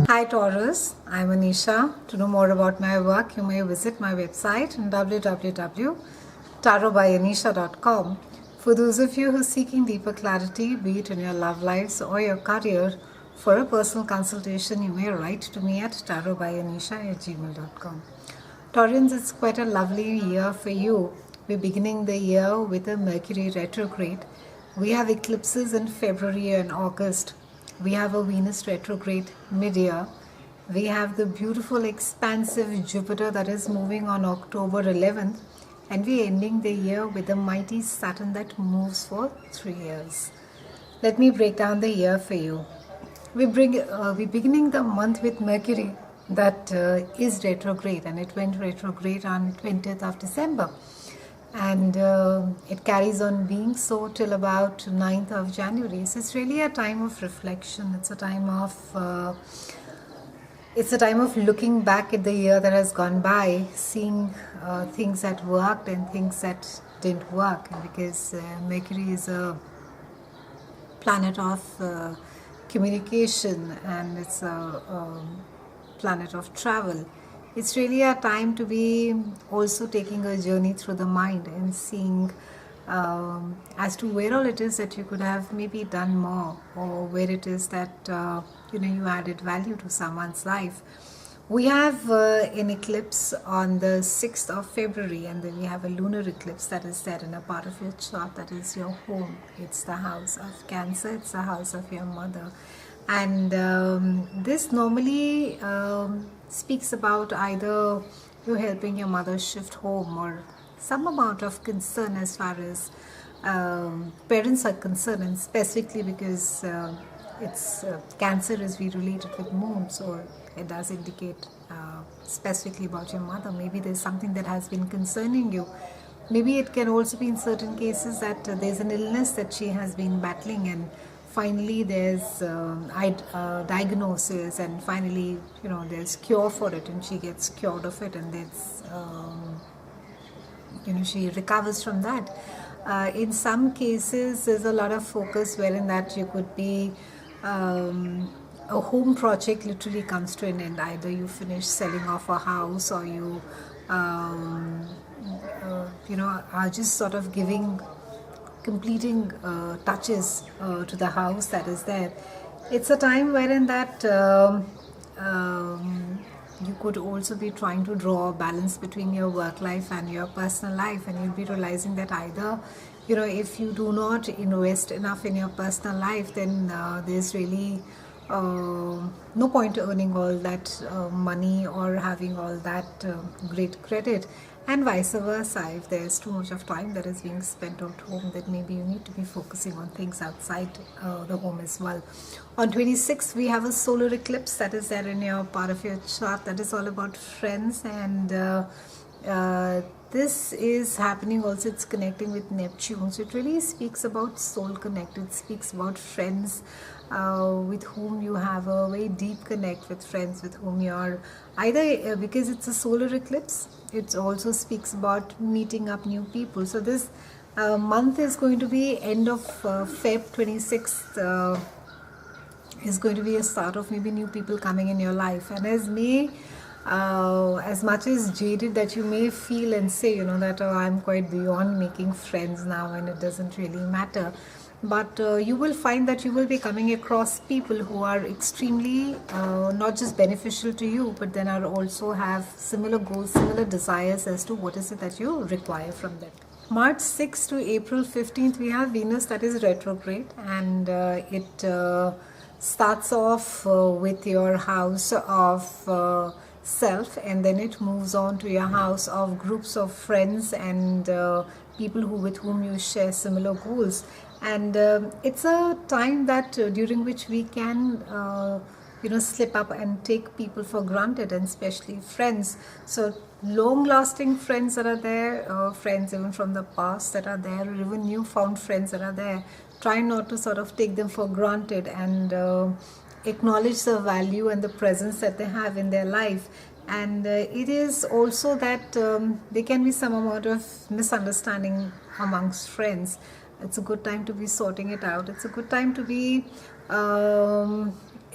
Hi Taurus, I'm Anisha. To know more about my work, you may visit my website www.tarotbyanisha.com. For those of you who are seeking deeper clarity, be it in your love lives or your career, for a personal consultation, you may write to me at tarotbyanisha@gmail.com. Taurans, it's quite a lovely year for you. We're beginning the year with a Mercury retrograde. We have eclipses in February and August. We have a Venus retrograde mid-year. We have the beautiful expansive Jupiter that is moving on October 11th, and we're ending the year with a mighty Saturn that moves for 3 years. Let me break down the year for you. We're beginning the month with Mercury that is retrograde, and it went retrograde on 20th of December, and it carries on being so till about 9th of January. So it's really a time of reflection. It's a time of looking back at the year that has gone by, seeing things that worked and things that didn't work. And because Mercury is a planet of communication, and it's a planet of travel, it's really a time to be also taking a journey through the mind and seeing as to where all it is that you could have maybe done more, or where it is that you added value to someone's life. We have an eclipse on the 6th of February, and then we have a lunar eclipse that is there in a part of your chart that is your home. It's the house of Cancer, it's the house of your mother. And this normally speaks about either you helping your mother shift home, or some amount of concern as far as parents are concerned, and specifically because it's Cancer is we relate it with moon, so it does indicate specifically about your mother. Maybe there's something that has been concerning you. Maybe it can also be in certain cases that there's an illness that she has been battling, and finally there's diagnosis, and finally there's cure for it, and she gets cured of it, and that's she recovers from that. In some cases there's a lot of focus wherein that you could be a home project literally comes to an end. Either you finish selling off a house, or you are just sort of completing touches to the house that is there. It's a time wherein that you could also be trying to draw a balance between your work life and your personal life, and you'll be realizing that either if you do not invest enough in your personal life, then there's really no point earning all that money or having all that great credit, and vice versa. If there's too much of time that is being spent at home, then maybe you need to be focusing on things outside the home as well. On 26th, we have a solar eclipse that is there in your part of your chart that is all about friends, and this is happening also, it's connecting with Neptune, so it really speaks about soul connect. It speaks about friends with whom you have a very deep connect, with friends with whom you are either because it's a solar eclipse, it also speaks about meeting up new people. So this month is going to be end of Feb 26th is going to be a start of maybe new people coming in your life. And as much as jaded that you may feel and say that I'm quite beyond making friends now and it doesn't really matter, but you will find that you will be coming across people who are extremely not just beneficial to you, but then are also have similar goals, similar desires as to what is it that you require from them. March 6th to April 15th, we have Venus that is retrograde, and it starts off with your house of self, and then it moves on to your house of groups of friends and people with whom you share similar goals. And it's a time that during which we can slip up and take people for granted, and especially friends. So long lasting friends that are there, friends even from the past that are there, or even newfound friends that are there, try not to sort of take them for granted, and acknowledge the value and the presence that they have in their life. And it is also that there can be some amount of misunderstanding amongst friends. It's a good time to be sorting it out. It's a good time to be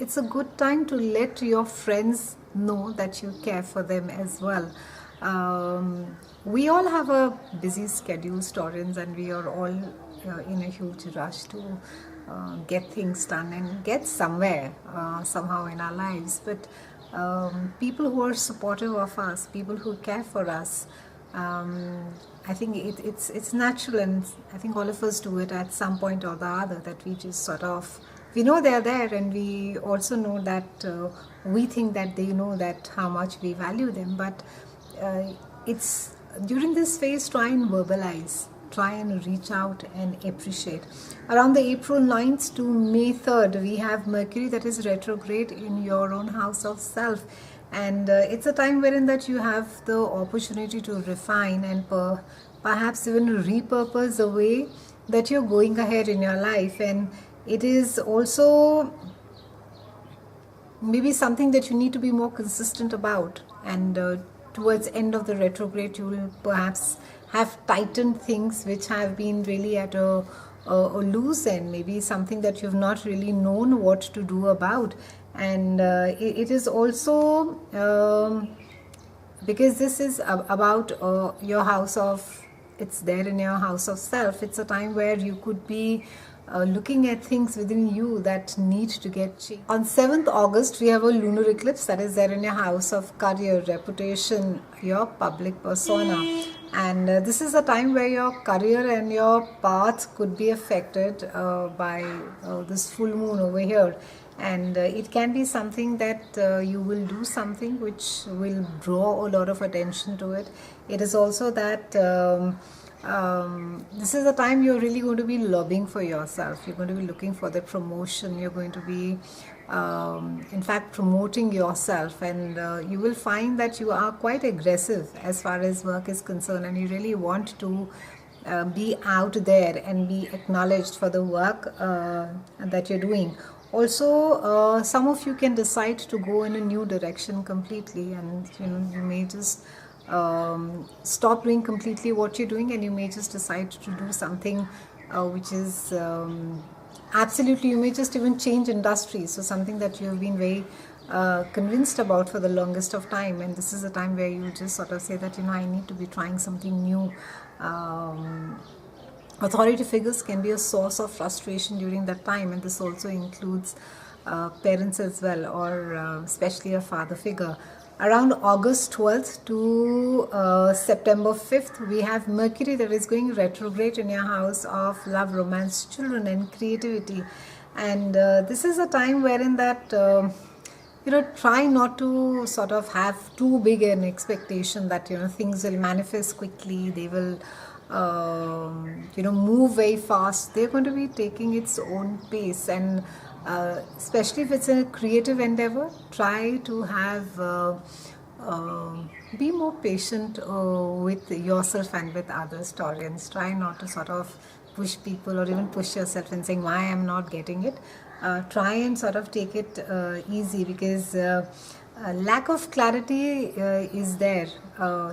it's a good time to let your friends know that you care for them as well. We all have a busy schedule, Taurans, and we are all in a huge rush to get things done and get somewhere somehow in our lives. But people who are supportive of us, people who care for us, I think it's natural, and I think all of us do it at some point or the other, that we just sort of, we know they're there, and we also know that we think that they know that how much we value them. But it's during this phase, try and verbalize, try and reach out and appreciate. Around the April 9th to May 3rd, we have Mercury that is retrograde in your own house of self, and it's a time wherein that you have the opportunity to refine and perhaps even repurpose the way that you're going ahead in your life. And it is also maybe something that you need to be more consistent about, and towards end of the retrograde you will perhaps have tightened things which have been really at a loose end, maybe something that you've not really known what to do about. And it is also because this is about your house of, it's there in your house of self. It's a time where you could be looking at things within you that need to get changed. On 7th August, we have a lunar eclipse that is there in your house of career, reputation, your public persona. And this is a time where your career and your path could be affected by this full moon over here. And it can be something that you will do something which will draw a lot of attention to it. It is also that this is a time you're really going to be lobbying for yourself. You're going to be looking for the promotion. You're going to be in fact promoting yourself, and you will find that you are quite aggressive as far as work is concerned, and you really want to be out there and be acknowledged for the work that you're doing. Also, some of you can decide to go in a new direction completely, and you may just stop doing completely what you're doing, and you may just decide to do something which is absolutely, you may just even change industries. So something that you've been very convinced about for the longest of time, and this is a time where you just sort of say that I need to be trying something new. Authority figures can be a source of frustration during that time, and this also includes parents as well, or especially a father figure. Around August 12th to September 5th, we have Mercury that is going retrograde in your house of love, romance, children, and creativity. And this is a time wherein that try not to sort of have too big an expectation that things will manifest quickly, they will move very fast. They're going to be taking its own pace, and especially if it's a creative endeavor, try to have be more patient with yourself and with others, Taurians. Try not to sort of push people, or even push yourself and saying why I'm not getting it. Try and sort of take it easy, because lack of clarity is there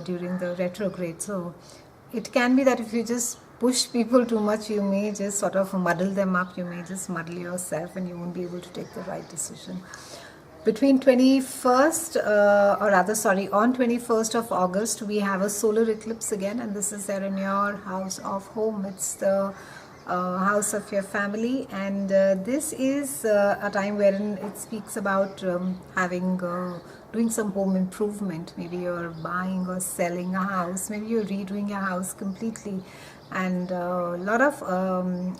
during the retrograde. So it can be that if you just push people too much, you may just sort of muddle them up, you may just muddle yourself, and you won't be able to take the right decision. Between 21st, on 21st of August, we have a solar eclipse again, and this is there in your house of home. It's the house of your family, and this is a time wherein it speaks about doing some home improvement. Maybe you're buying or selling a house, maybe you're redoing your house completely, and a lot of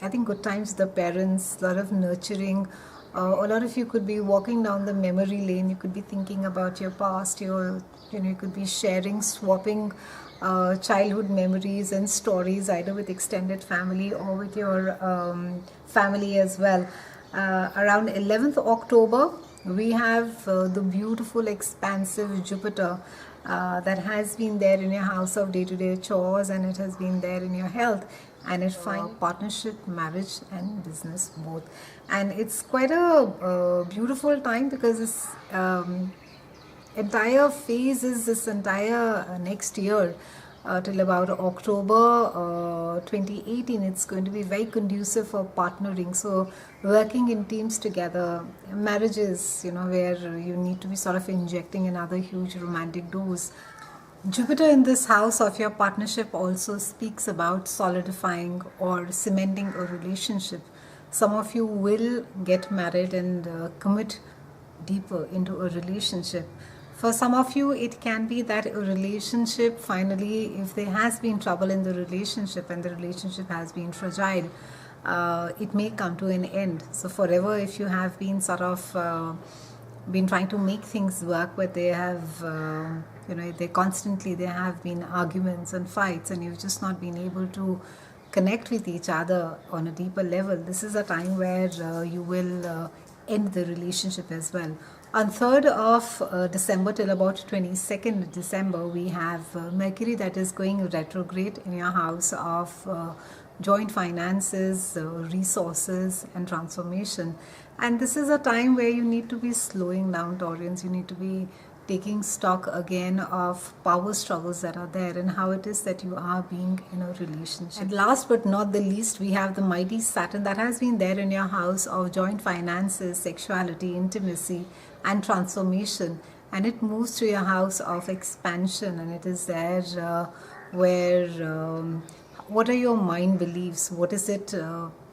I think good times with the parents, a lot of nurturing. A lot of you could be walking down the memory lane. You could be thinking about your past. You could be sharing, swapping childhood memories and stories, either with extended family or with your family as well. Around 11th October, we have the beautiful, expansive Jupiter that has been there in your house of day-to-day chores, and it has been there in your health, and it finds partnership, marriage, and business both. And it's quite a beautiful time, because this entire phase is this entire next year. till about October 2018, it's going to be very conducive for partnering. So working in teams together, marriages, where you need to be sort of injecting another huge romantic dose. Jupiter in this house of your partnership also speaks about solidifying or cementing a relationship. Some of you will get married and commit deeper into a relationship. For some of you, it can be that a relationship, finally, if there has been trouble in the relationship and the relationship has been fragile, it may come to an end. So forever, if you have been sort of been trying to make things work, but they have there have been arguments and fights, and you've just not been able to connect with each other on a deeper level, this is a time where you will end the relationship as well. On 3rd of December till about 22nd December, we have Mercury that is going retrograde in your house of joint finances, resources and transformation. And this is a time where you need to be slowing down, Taurians. You need to be taking stock again of power struggles that are there and how it is that you are being in a relationship. And last but not the least, we have the mighty Saturn that has been there in your house of joint finances, sexuality, intimacy and transformation, and it moves to your house of expansion, and it is there where what are your mind beliefs, what is it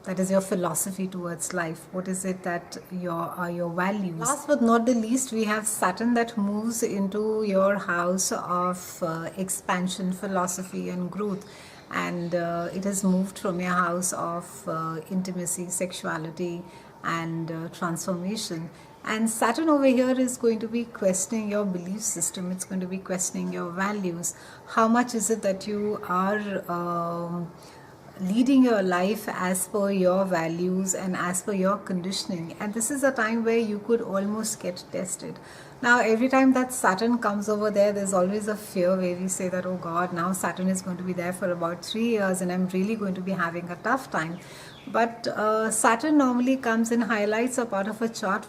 that is your philosophy towards life, what is it that are your values. Last but not the least, we have Saturn that moves into your house of expansion, philosophy and growth, and it has moved from your house of intimacy, sexuality and transformation. And Saturn over here is going to be questioning your belief system. It's going to be questioning your values. How much is it that you are leading your life as per your values and as per your conditioning? And this is a time where you could almost get tested. Now, every time that Saturn comes over there, there's always a fear where we say that, oh God, now Saturn is going to be there for about 3 years and I'm really going to be having a tough time. But Saturn normally comes and highlights a part of a chart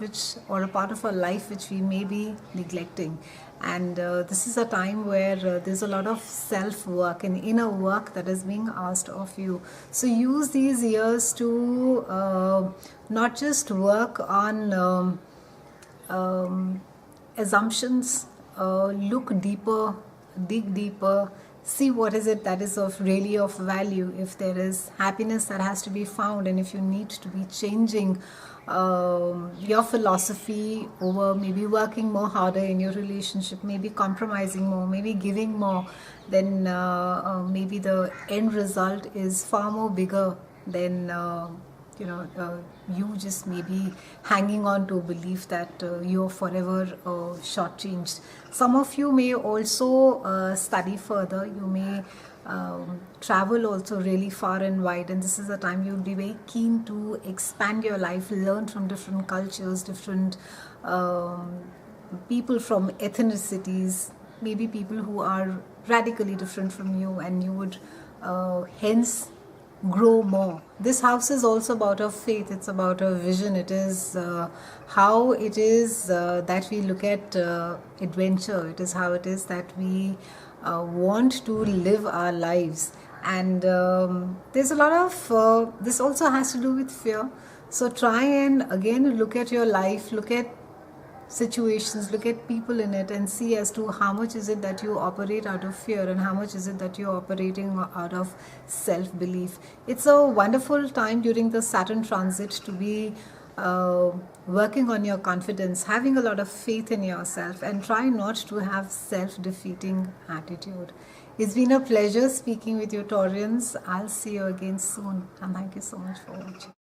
or a part of a life which we may be neglecting. And this is a time where there's a lot of self-work and inner work that is being asked of you. So use these years to not just work on assumptions, look deeper, dig deeper, see what is it that is really of value, if there is happiness that has to be found, and if you need to be changing your philosophy over maybe working more harder in your relationship, maybe compromising more, maybe giving more, then maybe the end result is far more bigger than you just maybe hanging on to a belief that you're forever shortchanged. Some of you may also study further. You may travel also really far and wide, and this is a time you'll be very keen to expand your life, learn from different cultures, different people from ethnicities, maybe people who are radically different from you, and you would hence grow more. This house is also about our faith. It's about our vision. It is how it is that we look at adventure. It is how it is that we want to live our lives. And there's a lot of this also has to do with fear. So try and again look at your life, look at situations, look at people in it, and see as to how much is it that you operate out of fear and how much is it that you're operating out of self-belief. It's a wonderful time during the Saturn transit to be working on your confidence, having a lot of faith in yourself, and try not to have self-defeating attitude. It's been a pleasure speaking with you, Taurians. I'll see you again soon, and thank you so much for watching.